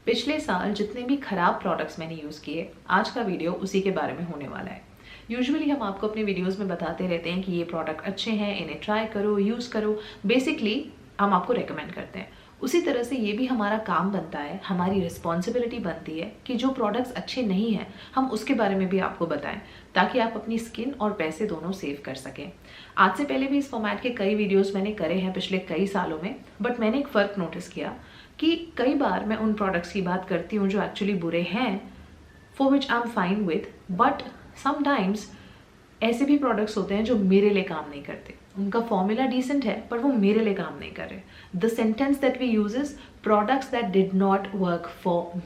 पिछले साल जितने भी खराब प्रोडक्ट्स मैंने यूज़ किए, आज का वीडियो उसी के बारे में होने वाला है। यूजुअली हम आपको अपने वीडियोस में बताते रहते हैं कि ये प्रोडक्ट अच्छे हैं, इन्हें ट्राई करो, यूज़ करो। बेसिकली हम आपको रेकमेंड करते हैं। उसी तरह से ये भी हमारा काम बनता है, हमारी रिस्पॉन्सिबिलिटी बनती है कि जो प्रोडक्ट्स अच्छे नहीं हैं हम उसके बारे में भी आपको बताएं, ताकि आप अपनी स्किन और पैसे दोनों सेव कर सकें। आज से पहले भी इस फॉर्मेट के कई वीडियोस मैंने करे हैं पिछले कई सालों में, बट मैंने एक फ़र्क नोटिस किया कि कई बार मैं उन प्रोडक्ट्स की बात करती हूँ जो एक्चुअली बुरे हैं, for which I am fine with, but sometimes ऐसे भी प्रोडक्ट्स होते हैं जो मेरे लिए काम नहीं करते। उनका फॉर्मूला डिसेंट है पर वो मेरे लिए काम नहीं कर रहे। The sentence that we use is products that did not work for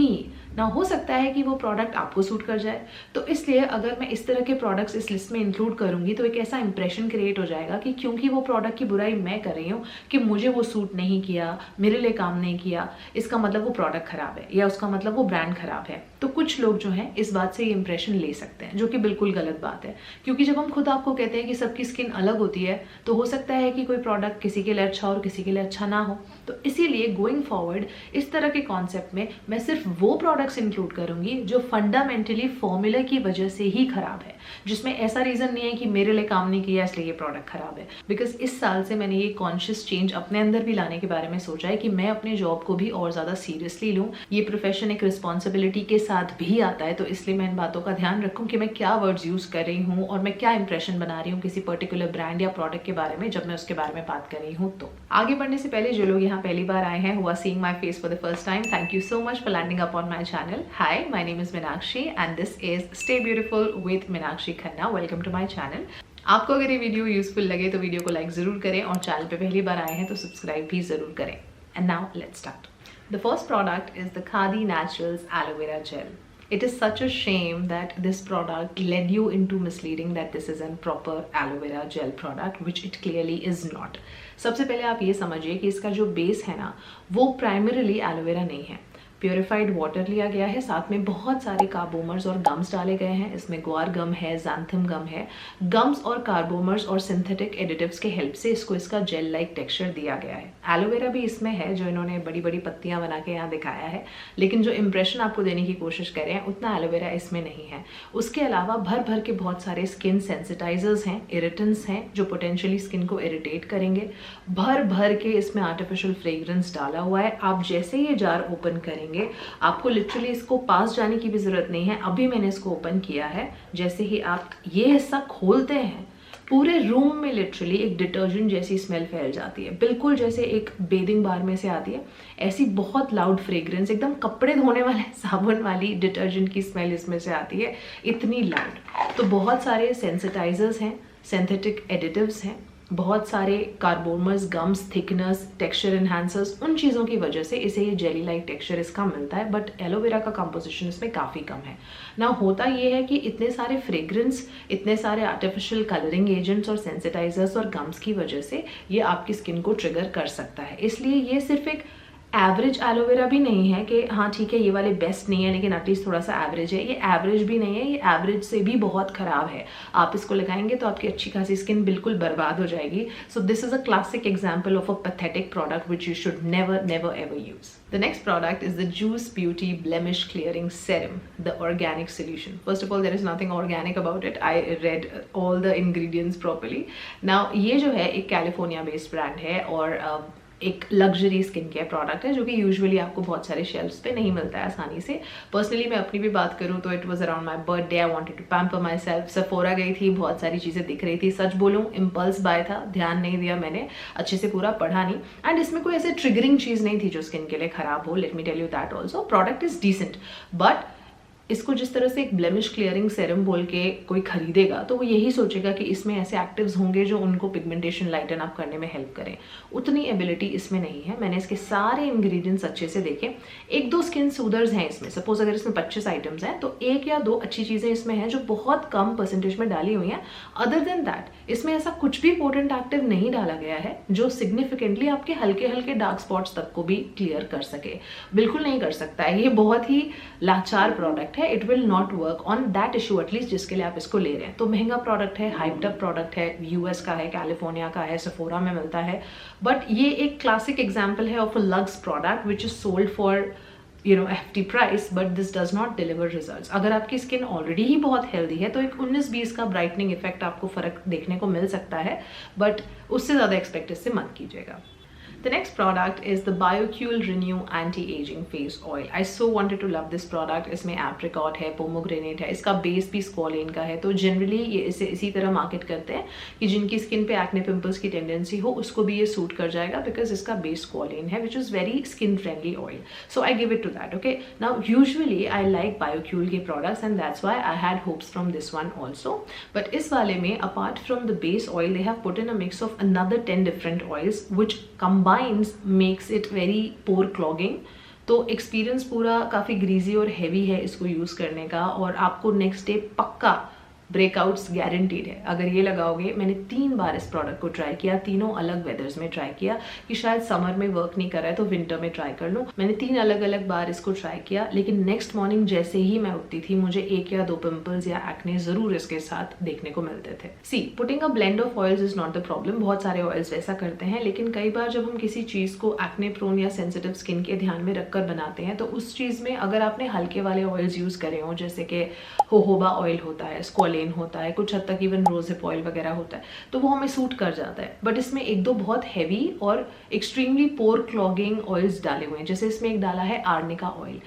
me. ना हो सकता है कि वो प्रोडक्ट आपको सूट कर जाए, तो इसलिए अगर मैं इस तरह के प्रोडक्ट्स इस लिस्ट में इंक्लूड करूंगी तो एक ऐसा इंप्रेशन क्रिएट हो जाएगा कि क्योंकि वो प्रोडक्ट की बुराई मैं कर रही हूँ कि मुझे वो सूट नहीं किया, मेरे लिए काम नहीं किया, इसका मतलब वो प्रोडक्ट खराब है या उसका मतलब वो ब्रांड खराब है। तो कुछ लोग जो हैं इस बात से ये इंप्रेशन ले सकते हैं, जो कि बिल्कुल गलत बात है। क्योंकि जब हम खुद आपको कहते हैं कि सबकी स्किन अलग होती है, तो हो सकता है कि कोई प्रोडक्ट किसी के लिए अच्छा और किसी के लिए अच्छा ना हो। तो इसीलिए गोइंग फॉरवर्ड इस तरह के कॉन्सेप्ट में मैं सिर्फ वो प्रोडक्ट्स इंक्लूड करूंगी जो फंडामेंटली फॉर्मूला की वजह से ही खराब है, जिसमें ऐसा रीजन नहीं है कि मेरे लिए काम नहीं किया इसलिए ये प्रोडक्ट खराब है। बिकॉज इस साल से मैंने ये कॉन्शियस चेंज अपने अंदर भी लाने के बारे में सोचा है कि मैं अपने जॉब को भी और ज्यादा सीरियसली लूं। ये प्रोफेशन एक रिस्पॉन्सिबिलिटी के साथ भी आता है, तो इसलिए मैं इन बातों का ध्यान रखूं कि मैं क्या वर्ड्स यूज कर रही हूँ और मैं क्या इंप्रेशन बना रही हूँ किसी पर्टिकुलर ब्रांड या प्रोडक्ट के बारे में जब मैं उसके बारे में बात कर रही हूँ। तो आगे बढ़ने से पहले जो लोग यहाँ पहली बार आए हैं, who are seeing my face for the first time, thank you so much for landing up on my channel. Hi, my name is Meenakshi and this is Stay Beautiful with Meenakshi Khanna. Welcome to my channel. आपको अगर ये video useful लगे तो video को like जरूर करें और channel पे पहली बार आए हैं तो सब्सक्राइब भी जरूर करें। And now let's start. The first product is the Khadi Naturals Aloe Vera Gel. It is such a shame that this product led you into misleading that this is a proper aloe vera gel product, which it clearly is not. सबसे पहले आप ये समझिए कि इसका जो base है ना, वो प्राइमरीली एलोवेरा नहीं है। प्योरीफाइड वाटर लिया गया है, साथ में बहुत सारे कार्बोमर्स और गम्स डाले गए हैं। इसमें ग्वार गम है, ज़ैंथम गम है। गम्स और कार्बोमर्स और सिंथेटिक एडिटिव्स के हेल्प से इसको इसका जेल लाइक टेक्सचर दिया गया है। एलोवेरा भी इसमें है, जो इन्होंने बड़ी बड़ी पत्तियां बना के यहाँ दिखाया है, लेकिन जो इंप्रेशन आपको देने की कोशिश कर रहे हैं उतना एलोवेरा इसमें नहीं है। उसके अलावा भर भर के बहुत सारे स्किन सेंसिटाइजर्स हैं, इरिटेंट्स हैं जो पोटेंशियली स्किन को इरिटेट करेंगे। भर भर के इसमें आर्टिफिशियल फ्रेग्रेंस डाला हुआ है। आप जैसे ये जार ओपन करेंगे आपको लिटरली इसको पास जाने की भी जरूरत नहीं है। अभी मैंने इसको ओपन किया है, जैसे ही आप ये हिस्सा खोलते हैं पूरे रूम में लिटरली एक डिटर्जेंट जैसी स्मेल फैल जाती है, बिल्कुल जैसे एक बेदिंग बार में से आती है ऐसी बहुत लाउड फ्रेग्रेंस, एकदम कपड़े धोने वाले साबुन वाली डिटर्जेंट की स्मेल इसमें से आती है, इतनी लाउड। तो बहुत सारे सेंसिटाइजर्स हैं, सिंथेटिक एडिटिव्स हैं, बहुत सारे कार्बोमर्स, गम्स, थिकनर्स, टेक्सचर एनहांसर्स, उन चीज़ों की वजह से इसे ये जेली लाइक टेक्सचर इसका मिलता है। बट एलोवेरा का कंपोजिशन इसमें काफ़ी कम है ना। होता ये है कि इतने सारे फ्रेग्रेंस, इतने सारे आर्टिफिशियल कलरिंग एजेंट्स और सेंसिटाइजर्स और गम्स की वजह से ये आपकी स्किन को ट्रिगर कर सकता है। इसलिए ये सिर्फ एक एवरेज एलोवेरा भी नहीं है कि हाँ ठीक है ये वाले बेस्ट नहीं है लेकिन एटलीस्ट थोड़ा सा एवरेज है। ये एवरेज भी नहीं है, ये एवरेज से भी बहुत खराब है। आप इसको लगाएंगे तो आपकी अच्छी खासी स्किन बिल्कुल बर्बाद हो जाएगी। So this is a classic example of a pathetic product which you should never never ever use. The next product is the Juice Beauty Blemish Clearing Serum, the organic solution. First of all, there is nothing organic about it. I read all the ingredients properly. Now, ये जो है एक California based brand है और एक luxury skin care product है जो कि यूजुअली आपको बहुत सारे शेल्फ्स पे नहीं मिलता है आसानी से। पर्सनली मैं अपनी भी बात करूँ तो it was around my birthday, I wanted to pamper myself. Sephora गई थी, बहुत सारी चीज़ें दिख रही थी। सच बोलूँ इम्पल्स बाय था, ध्यान नहीं दिया मैंने, अच्छे से पूरा पढ़ा नहीं। एंड इसमें कोई ऐसे ट्रिगरिंग चीज़ नहीं थी जो स्किन के लिए खराब हो। Let me tell you that also, product is decent, but इसको जिस तरह से एक ब्लेमिश क्लियरिंग सेरम बोल के कोई खरीदेगा तो वो यही सोचेगा कि इसमें ऐसे एक्टिव्स होंगे जो उनको पिगमेंटेशन लाइटन अप करने में हेल्प करें। उतनी एबिलिटी इसमें नहीं है। मैंने इसके सारे इंग्रेडिएंट्स अच्छे से देखे। एक दो स्किन सूदर्स हैं इसमें। सपोज अगर इसमें 25 आइटम्स हैं तो एक या दो अच्छी चीज़ें इसमें हैं जो बहुत कम परसेंटेज में डाली हुई हैं। अदर देन दैट इसमें ऐसा कुछ भी पोटेंट एक्टिव नहीं डाला गया है जो सिग्निफिकेंटली आपके हल्के हल्के डार्क स्पॉट्स तक को भी क्लियर कर सके। बिल्कुल नहीं कर सकता है। ये बहुत ही लाचार प्रोडक्ट है। है it will not work on that issue at least जिसके लिए आप इसको ले रहे हैं। तो महंगा प्रोडक्ट है, हाइप्ड अप प्रोडक्ट है, यूएस का है, कैलिफोर्निया का है, सेफोरा में मिलता है, बट ये एक क्लासिक एग्जाम्पल है of a luxe product which is sold for hefty price, but this does not deliver results. अगर आपकी स्किन ऑलरेडी ही बहुत हेल्दी है तो एक 19-20 का ब्राइटनिंग इफेक्ट आपको फर्क देखने को मिल सकता है, बट उससे ज़्यादा एक्सपेक्ट इससे मत कीजिएगा। The next product is the BioCule Renew Anti-Aging Face Oil. I so wanted to love this product. इसमें apricot है, pomegranate है, इसका बेस भी स्क्वालिन का है। तो जनरली ये इसे इसी तरह मार्केट करते हैं कि जिनकी स्किन पे एक्ने पिंपल्स की टेंडेंसी हो उसको भी ये सूट कर जाएगा, बिकॉज इसका बेस स्क्वालिन है which is very skin friendly oil. So I give it to that. Okay, now usually I like BioCule के products and that's why I had hopes from this one also. But इस वाले में apart from the base oil they have put in a mix of another 10 different oils which makes it very pore clogging। तो experience पूरा काफ़ी greasy और heavy है इसको use करने का, और आपको नेक्स्ट डे पक्का ब्रेकआउट्स गारंटीड है अगर ये लगाओगे। मैंने 3 बार इस प्रोडक्ट को ट्राई किया, तीनों अलग वेदर्स में ट्राई किया कि शायद समर में वर्क नहीं कर रहा है तो विंटर में ट्राई कर लूँ। मैंने 3 अलग अलग बार इसको ट्राई किया, लेकिन नेक्स्ट मॉर्निंग जैसे ही मैं उठती थी मुझे 1 या 2 पिंपल्स या एक्ने जरूर इसके साथ देखने को मिलते थे। See putting a blend of oils is not the problem, बहुत सारे ऑयल्स वैसा करते हैं, लेकिन कई बार जब हम किसी चीज़ को एक्ने प्रोन या सेंसिटिव स्किन के ध्यान में रखकर बनाते हैं तो उस चीज़ में अगर आपने हल्के वाले ऑयल्स यूज़ करे हो, जैसे कि होहोबा ऑयल होता है, स्क्वालिन होता है, कुछ हद तक इवन रोज़हिप ऑयल वगैरह होता है, तो वो हमें सूट कर जाता है। बट इसमें 1-2 बहुत हैवी और एक्सट्रीमली पोर क्लॉगिंग ऑयल्स डाले हुए हैं, जैसे इसमें एक डाला है आर्निका ऑयल।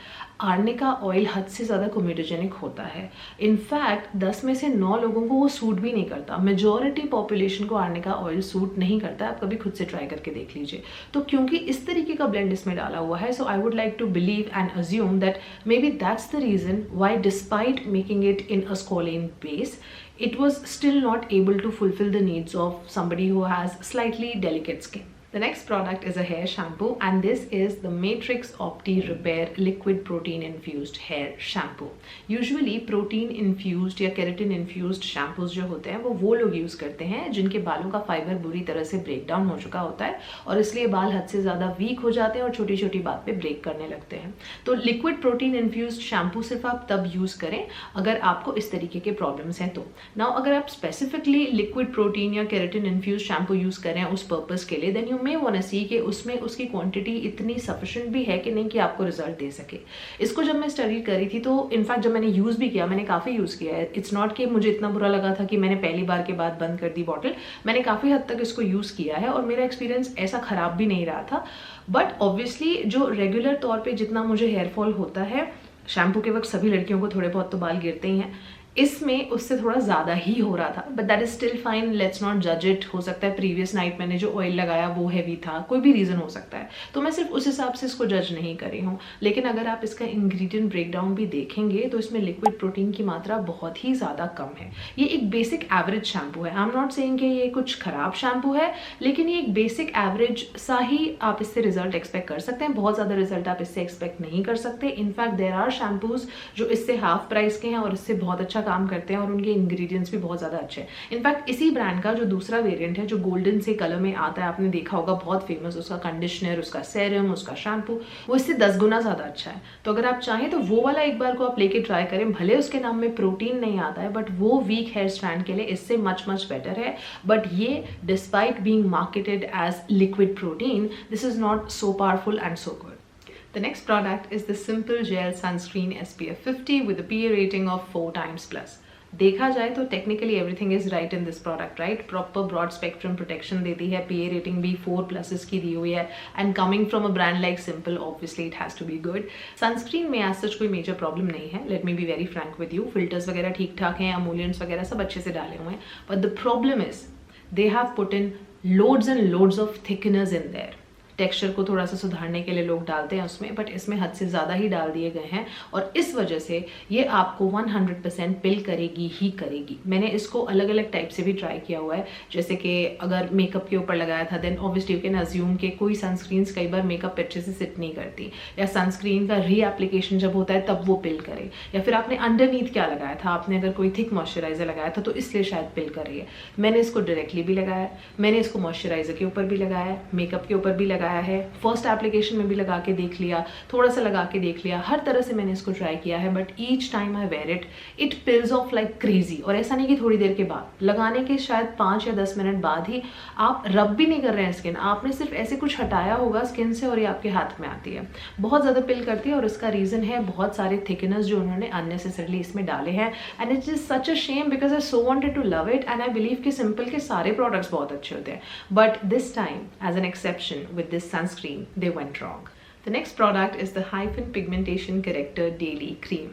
आर्निका ऑयल हद से ज़्यादा कोमेडोजेनिक होता है। इनफैक्ट 10 में से 9 लोगों को वो सूट भी नहीं करता। मेजॉरिटी पॉपुलेशन को आर्निका ऑयल सूट नहीं करता। आप कभी खुद से ट्राई करके देख लीजिए। तो क्योंकि इस तरीके का ब्लेंड इसमें डाला हुआ है, so I would like to believe and assume that maybe that's the reason why despite making it in a squalane base, it was still not able to fulfill the needs of somebody who has slightly delicate skin. The next product is a hair shampoo, and this is the Matrix Opti Repair Liquid Protein Infused Hair Shampoo. Usually protein infused या keratin infused shampoos जो होते हैं वो लोग use करते हैं जिनके बालों का फाइबर बुरी तरह से ब्रेक डाउन हो चुका होता है और इसलिए बाल हद से ज़्यादा वीक हो जाते हैं और छोटी छोटी बात पे ब्रेक करने लगते हैं। तो लिक्विड प्रोटीन इन्फ्यूज्ड शैम्पू सिर्फ आप तब यूज़ करें अगर आपको इस तरीके के प्रॉब्लम्स हैं। तो नाउ अगर आप स्पेसिफिकली लिक्विड प्रोटीन या केराटिन इन्फ्यूज्ड शैम्पू यूज़ करें उस पर्पज़ के लिए, then you may want to see कि उसमें उसकी क्वांटिटी इतनी सफिशिएंट भी है कि नहीं कि आपको रिजल्ट दे सके। इसको जब मैं स्टडी करी थी तो इनफैक्ट जब मैंने यूज़ भी किया, मैंने काफ़ी यूज़ किया है। इट्स नॉट कि मुझे इतना बुरा लगा था कि मैंने पहली बार के बाद बंद कर दी बॉटल। मैंने काफ़ी हद तक इसको यूज़ किया है और मेरा एक्सपीरियंस ऐसा ख़राब भी नहीं रहा था। बट ऑब्वियसली जो रेगुलर तौर पर जितना मुझे हेयरफॉल होता है, शैम्पू के वक्त सभी लड़कियों को थोड़े बहुत तो बाल गिरते ही हैं, इसमें उससे थोड़ा ज़्यादा ही हो रहा था। But that is still fine, let's not जज इट। हो सकता है प्रीवियस नाइट मैंने जो ऑयल लगाया वो हैवी था, कोई भी रीज़न हो सकता है, तो मैं सिर्फ उस हिसाब से इसको जज नहीं करी हूँ। लेकिन अगर आप इसका इंग्रेडिएंट ब्रेकडाउन भी देखेंगे तो इसमें लिक्विड प्रोटीन की मात्रा बहुत ही ज़्यादा कम है। ये एक बेसिक एवरेज शैम्पू है। आई एम नॉट सेइंग कि ये कुछ ख़राब शैम्पू है, लेकिन ये एक बेसिक एवरेज सा ही आप इससे रिजल्ट एक्सपेक्ट कर सकते हैं। बहुत ज़्यादा रिजल्ट आप इससे एक्सपेक्ट नहीं कर सकते। इनफैक्ट देयर आर शैम्पूज जो इससे हाफ प्राइस के हैं और इससे बहुत अच्छा काम करते हैं और उनके इंग्रेडिएंट्स भी बहुत ज़्यादा अच्छे हैं। इनफैक्ट इसी ब्रांड का जो दूसरा वेरिएंट है जो गोल्डन से कलर में आता है, आपने देखा होगा, बहुत फेमस, उसका कंडीशनर, उसका सेरम, उसका शैम्पू, वो इससे 10 गुना ज़्यादा अच्छा है। तो अगर आप चाहें तो वो वाला एक बार को आप लेके ट्राई करें। भले उसके नाम में प्रोटीन नहीं आता है, बट वो वीक हेयर स्ट्रैंड के लिए इससे मच बेटर है। बट ये despite being marketed as liquid protein, this is not so powerful and so good. The next product is the Simple Gel Sunscreen SPF 50 with a PA rating of 4x+. देखा जाए तो technically everything is right in this product, right. Proper broad spectrum protection देती है, PA rating भी 4+ की दी हुई है, and coming from a brand like Simple obviously it has to be good. Sunscreen में एज सच कोई मेजर प्रॉब्लम नहीं है, let me be very frank with you. Filters वगैरह ठीक ठाक हैं, एमोलियंट्स वगैरह सब अच्छे से डाले हुए हैं, but the problem is they have put in loads and loads of thickeners in their. Texture को थोड़ा सा सुधारने के लिए लोग डालते हैं उसमें, बट इसमें हद से ज़्यादा ही डाल दिए गए हैं और इस वजह से ये आपको 100% पिल करेगी ही करेगी। मैंने इसको अलग अलग टाइप से भी ट्राई किया हुआ है, जैसे कि अगर मेकअप के ऊपर लगाया था then obviously you can assume कि कोई सनस्क्रीन्स कई बार मेकअप अच्छे से सिट नहीं करती, या सनस्क्रीन का रीएप्लीकेशन जब होता है तब वो पिल करे, या फिर आपने अंडरनीथ क्या लगाया था, आपने अगर कोई थिक मॉइस्चराइजर लगाया था तो इसलिए शायद पिल कर रही है। मैंने इसको डायरेक्टली भी लगाया, मैंने इसको मॉइस्चराइजर के ऊपर भी लगाया, मेकअप के ऊपर भी लगाया लगाया है, फर्स्ट एप्लीकेशन में भी लगा के देख लिया, थोड़ा सा लगा के देख लिया, हर तरह से मैंने इसको ट्राई किया है, but each time I wear it pills off like crazy. और ऐसा नहीं कि थोड़ी देर के बाद, लगाने के शायद 5 या 10 मिनट बाद ही आप रब भी नहीं कर रहे हैं स्किन, आपने सिर्फ ऐसे कुछ हटाया होगा स्किन से और ये आपके हाथ में आती है। बहुत ज़्यादा पिल करती है और इसका रीज़न है बहुत सारे थिकनर्स जो उन्होंने अननेसेसरली इसमें डाले हैं, and it is such a shame because I so wanted to love it and I believe कि सिंपल के सारे प्रोडक्ट्स बहुत अच्छे होते हैं, but this time as an exception with this sunscreen they went wrong. The next product is the Hyphen Pigmentation Corrector Daily Cream.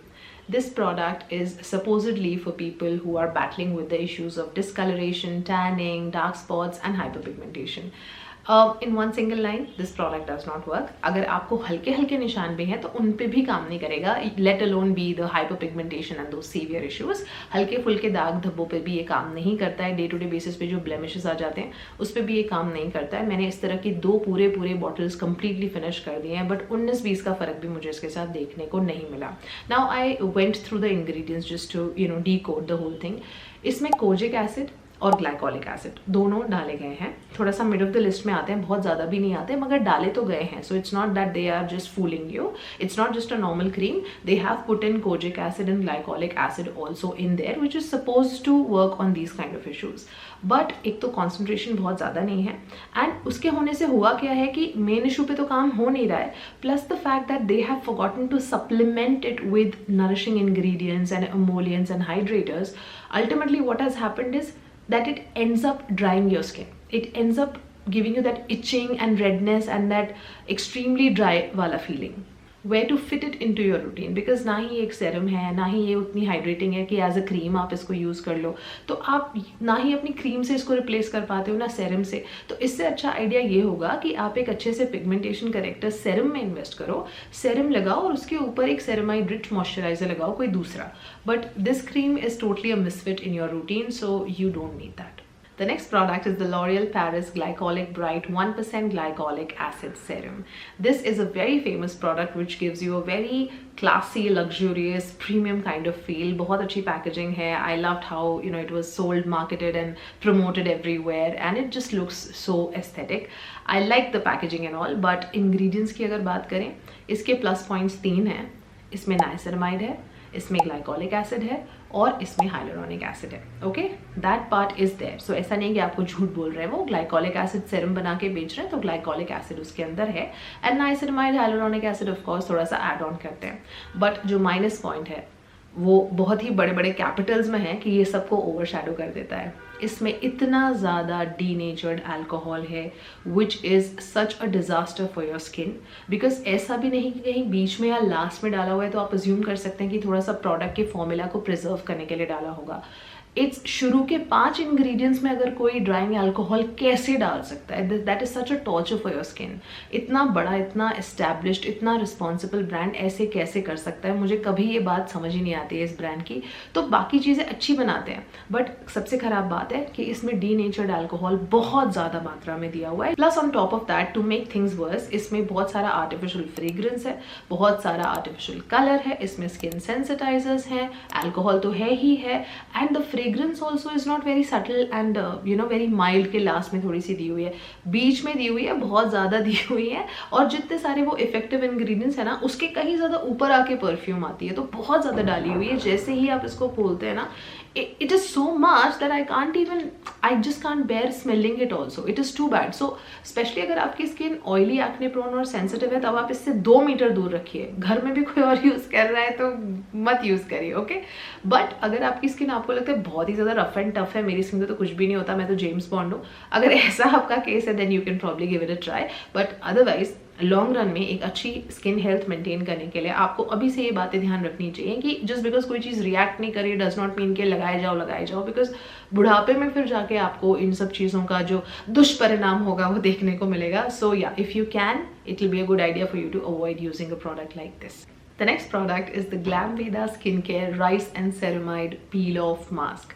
This product is supposedly for people who are battling with the issues of discoloration, tanning, dark spots and hyperpigmentation. In one single line, this product does not work. अगर आपको हल्के हल्के निशान भी हैं तो उन पे भी काम नहीं करेगा, let alone be the hyperpigmentation and those severe issues. हल्के फुल्के दाग धब्बों पे भी ये काम नहीं करता है, डे टू डे बेसिस पे जो ब्लेमिशेस आ जाते हैं उस पर भी ये काम नहीं करता है। मैंने इस तरह की 2 पूरे बॉटल्स कम्प्लीटली फिनिश कर दिए हैं, बट 19-20 का फर्क भी मुझे इसके साथ देखने को नहीं मिला। Now I went through the ingredients just to decode the whole thing. इसमें कोजिक एसिड और ग्लाइकोलिक एसिड दोनों डाले गए हैं, थोड़ा सा मिड ऑफ द लिस्ट में आते हैं, बहुत ज़्यादा भी नहीं आते मगर डाले तो गए हैं। So it's not that they are just fooling you, it's not just a normal cream, they have put in kojic acid and glycolic acid also in there which is suppose to work on these kind of issues. But एक तो concentration बहुत ज़्यादा नहीं है, and उसके होने से हुआ क्या है कि मेन इशू पे तो काम हो नहीं रहा है, plus the fact that they have forgotten to supplement it with nourishing ingredients and emollients and hydrators. Ultimately what has happened is that it ends up drying your skin. It ends up giving you that itching and redness and that extremely dry wala feeling. Where to fit it into your routine? Because ना ही एक serum है, ना ही ये उतनी hydrating है कि as a cream आप इसको यूज़ कर लो, तो आप ना ही अपनी क्रीम से इसको रिप्लेस कर पाते हो ना सेरम से। तो इससे अच्छा आइडिया ये होगा कि आप एक अच्छे से पिगमेंटेशन करेक्टर सेरम में इन्वेस्ट करो, सेरम लगाओ और उसके ऊपर एक सेरेमाइड रिच मॉइस्चराइजर लगाओ कोई दूसरा, but this cream is totally a misfit in your routine, so you don't need that. The next product is the L'Oreal Paris Glycolic Bright 1% Glycolic Acid Serum. This is a very famous product which gives you a very classy, luxurious, premium kind of feel. बहुत अच्छी packaging है. I loved how it was sold, marketed and promoted everywhere, and it just looks so aesthetic. I like the packaging and all, but ingredients की अगर बात करें, इसके plus points 3 हैं. इसमें niacinamide है, इसमें ग्लाइकोलिक एसिड है और इसमें हाइलुरोनिक एसिड है. Okay, that part is there. So ऐसा नहीं कि आपको झूठ बोल रहे हैं, वो ग्लाइकोलिक एसिड सेरम बना के बेच रहे हैं तो ग्लाइकोलिक एसिड उसके अंदर है, and niacinamide hyaluronic acid of course थोड़ा सा ऐड ऑन करते हैं. बट जो माइनस पॉइंट है वो बहुत ही बड़े बड़े कैपिटल्स में है कि ये सबको ओवरशैडो कर देता है. इसमें इतना ज़्यादा डीनेचर्ड अल्कोहल है which is such a disaster for your skin. Because ऐसा भी नहीं कि कहीं बीच में या लास्ट में डाला हुआ है तो आप अज्यूम कर सकते हैं कि थोड़ा सा प्रोडक्ट के फॉर्मूला को प्रिजर्व करने के लिए डाला होगा. इट्स शुरू के 5 इंग्रेडिएंट्स में अगर कोई ड्राइंग अल्कोहल कैसे डाल सकता है, that is such a torture for your skin. इतना बड़ा, इतना एस्टैब्लिश्ड, इतना रिस्पॉन्सिबल ब्रांड ऐसे कैसे कर सकता है, मुझे कभी ये बात समझ ही नहीं आती है इस ब्रांड की. तो बाकी चीज़ें अच्छी बनाते हैं, बट सबसे खराब बात है कि इसमें डीनेचर्ड अल्कोहल बहुत ज़्यादा मात्रा में दिया हुआ है. Plus on top of that, to make things worse, इसमें बहुत सारा आर्टिफिशियल फ्रेग्रेंस है, बहुत सारा आर्टिफिशियल कलर है, इसमें स्किन सेंसिटाइजर्स हैं, अल्कोहल तो है ही है, and the fragrance also is not very subtle and very mild के लास्ट में थोड़ी सी दी हुई है, बीच में दी हुई है, बहुत ज़्यादा दी हुई है, और जितने सारे वो इफेक्टिव इंग्रेडिएंट्स है ना उसके कहीं ज़्यादा ऊपर आके परफ्यूम आती है, तो बहुत ज़्यादा डाली हुई है. जैसे ही आप इसको खोलते हैं ना, it is so much that I just can't bear smelling it also. It is too bad. So especially अगर आपकी स्किन ऑयली, एक्ने प्रोन और सेंसिटिव है तब आप इससे 2 मीटर दूर रखिए. घर में भी कोई और यूज़ कर रहा है तो मत यूज़ करिए, ओके. बट अगर आपकी स्किन आपको लगता है बहुत ही ज़्यादा रफ एंड टफ है, मेरी स्किन तो कुछ भी नहीं होता, मैं तो जेम्स बॉन्ड हूँ, अगर ऐसा आपका केस है then you can probably give it a try. But otherwise long run में एक अच्छी स्किन हेल्थ मेंटेन करने के लिए आपको अभी से ये बातें ध्यान रखनी चाहिए कि जस्ट बिकॉज कोई चीज़ रिएक्ट नहीं करे डज नॉट मीन के लगाए जाओ, बिकॉज बुढ़ापे में फिर जाके आपको इन सब चीज़ों का जो दुष्परिणाम होगा वो देखने को मिलेगा. So yeah, if you can, it will be a good idea for you to avoid using a product like this. The next product is the Glamveda Skincare Rice and Ceramide Peel Off Mask.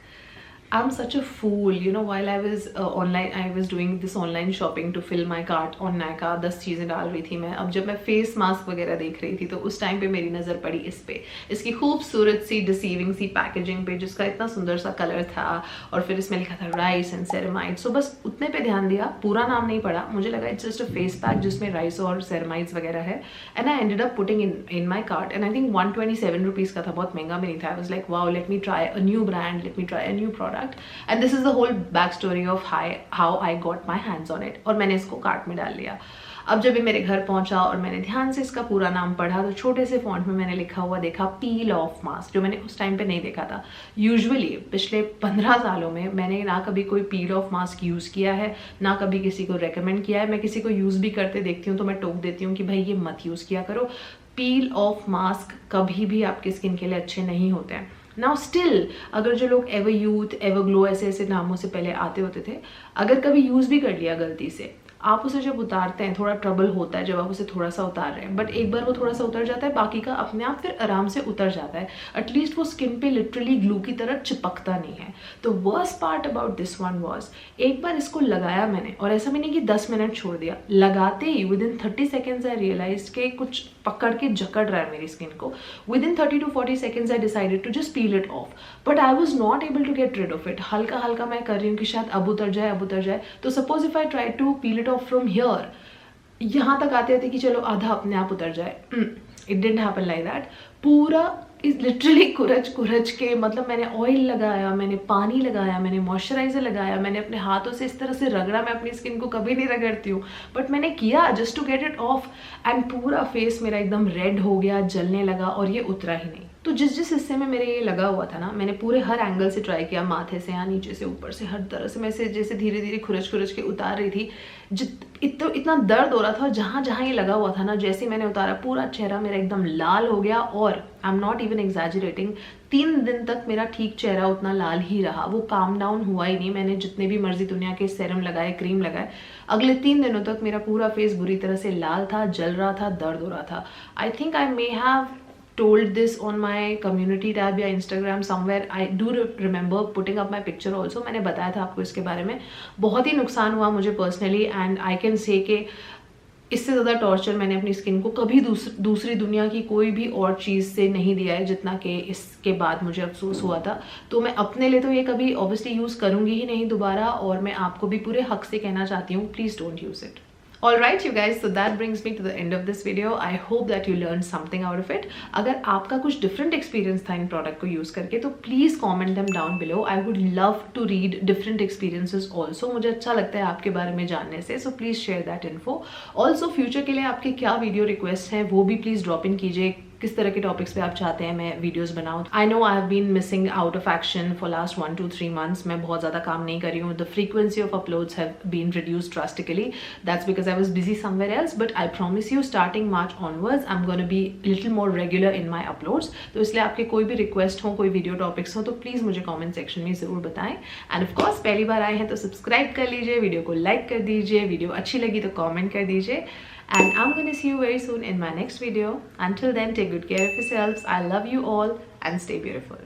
I'm such a fool, you know, while I was online, I was doing this online shopping to fill my cart on Nykaa, 10 चीज़ें डाल रही थी मैं. अब जब मैं face mask वगैरह देख रही थी तो उस टाइम पे मेरी नज़र पड़ी इस पे, इसकी खूबसूरत सी डिसीविंग सी पैकेजिंग पे, जिसका इतना सुंदर सा कलर था, और फिर इसमें लिखा था राइस एंड सेरेमाइड. सो बस उतने पे ध्यान दिया, पूरा नाम नहीं पढ़ा. मुझे लगा it's just a face pack जिसमें राइस और सेरेमाइड्स वगैरह है, and I ended up putting in my cart. And I think 127 rupees का था, बहुत महंगा भी नहीं था. I was like wow, let me try a new brand, let me try a new product. And this is the whole back story of how I got my hands on it. और मैंने इसको cart में डाल लिया. अब जब ये मेरे घर पहुंचा और मैंने ध्यान से इसका पूरा नाम पढ़ा तो छोटे से फॉन्ट में मैंने लिखा हुआ देखा पील ऑफ मास्क, जो मैंने उस टाइम पे नहीं देखा था. यूजुअली पिछले 15 सालों में मैंने ना कभी कोई पील ऑफ मास्क यूज़ किया है, ना कभी किसी को रेकमेंड किया है. मैं किसी को यूज़ भी करते देखती हूँ तो मैं टोक देती हूँ कि भाई ये मत यूज़ किया करो. पील ऑफ मास्क कभी भी आपकी स्किन के लिए अच्छे नहीं होते हैं. नाउ स्टिल, अगर जो लोग एवर यूथ, एवर ग्लो ऐसे ऐसे नामों से पहले आते होते थे, अगर कभी यूज़ भी कर लिया गलती से, आप उसे जब उतारते हैं थोड़ा ट्रबल होता है जब आप उसे थोड़ा सा उतार रहे हैं, बट एक बार वो थोड़ा सा उतर जाता है, बाकी का अपने आप फिर आराम से उतर जाता है. एटलीस्ट वो स्किन पे लिटरली ग्लू की तरह चिपकता नहीं है. तो worst part about this one was, एक बार इसको लगाया मैंने, और ऐसा भी नहीं कि 10 मिनट छोड़ दिया, लगाते ही within 30 seconds I realise के कुछ पकड़ के जकड़ रहा है मेरी स्किन को. Within 30 to 40 seconds I decided to just peel it off, but I was not able to get rid of it. हल्का हल्का मैं कर रही हूँ कि शायद अब उतर जाए, अब उतर जाए. तो suppose if I try to peel it off from here, यहाँ तक आते थे कि चलो आधा अपने आप उतर जाए. It didn't happen like that. पूरा लिटरली कुरच के, मतलब मैंने ऑयल लगाया, मैंने पानी लगाया, मैंने मॉइस्चराइजर लगाया, मैंने अपने हाथों से इस तरह से रगड़ा. मैं अपनी स्किन को कभी नहीं रगड़ती हूँ, बट मैंने किया just to get it off, and पूरा फेस मेरा एकदम रेड हो गया, जलने लगा, और ये उतरा ही नहीं. तो जिस हिस्से में मेरे ये लगा हुआ था ना, मैंने पूरे हर एंगल से ट्राई किया, माथे से, यहाँ नीचे से, ऊपर से, हर तरह से मैं इसे जैसे धीरे धीरे खुरच के उतार रही थी. इतना दर्द हो रहा था. जहाँ जहाँ ये लगा हुआ था ना, जैसे मैंने उतारा पूरा चेहरा मेरा एकदम लाल हो गया. और I am not even exaggerating, 3 दिन तक मेरा ठीक चेहरा उतना लाल ही रहा. वो काम डाउन हुआ ही नहीं. मैंने जितने भी मर्जी दुनिया के सेरम लगाए, क्रीम लगाए, अगले 3 दिनों तक मेरा पूरा फेस बुरी तरह से लाल था, जल रहा था, दर्द हो रहा था. I think I may have told this on my community tab या Instagram somewhere. I do remember putting up my picture also. मैंने बताया था आपको इसके बारे में. बहुत ही नुकसान हुआ मुझे personally, and I can say कि इससे ज़्यादा टॉर्चर मैंने अपनी स्किन को कभी दूसरी दुनिया की कोई भी और चीज़ से नहीं दिया है जितना कि इसके बाद मुझे अफसोस हुआ था. तो मैं अपने लिए तो ये कभी ऑब्वियसली यूज़ करूँगी ही नहीं दोबारा, और मैं आपको भी पूरे हक से कहना चाहती हूँ, please don't use it. Alright you guys, so that brings me to the end of this video. I hope that you learned something out of it. अगर आपका कुछ different experience था इन product को use करके, तो please comment them down below. I would love to read different experiences also. मुझे अच्छा लगता है आपके बारे में जानने से, so please share that info. Also future के लिए आपके क्या video requests हैं वो भी please drop in कीजिए. किस तरह के टॉपिक्स पे आप चाहते हैं मैं वीडियोस बनाऊं. I know I have been missing out of action for last 1 to 3 months. मैं बहुत ज़्यादा काम नहीं कर रही हूँ. The frequency of uploads have been reduced drastically. That's because I was busy somewhere else, but I promise you starting March onwards I am gonna be little more regular in my uploads. तो इसलिए आपके कोई भी request हो, कोई video topics हो, तो please मुझे कॉमेंट सेक्शन में ज़रूर बताएं. एंड ऑफकोर्स पहली बार आए हैं तो सब्सक्राइब कर लीजिए, वीडियो को लाइक कर दीजिए, वीडियो अच्छी लगी तो कॉमेंट कर दीजिए. And I'm gonna see you very soon in my next video. Until then, take good care of yourselves. I love you all and stay beautiful.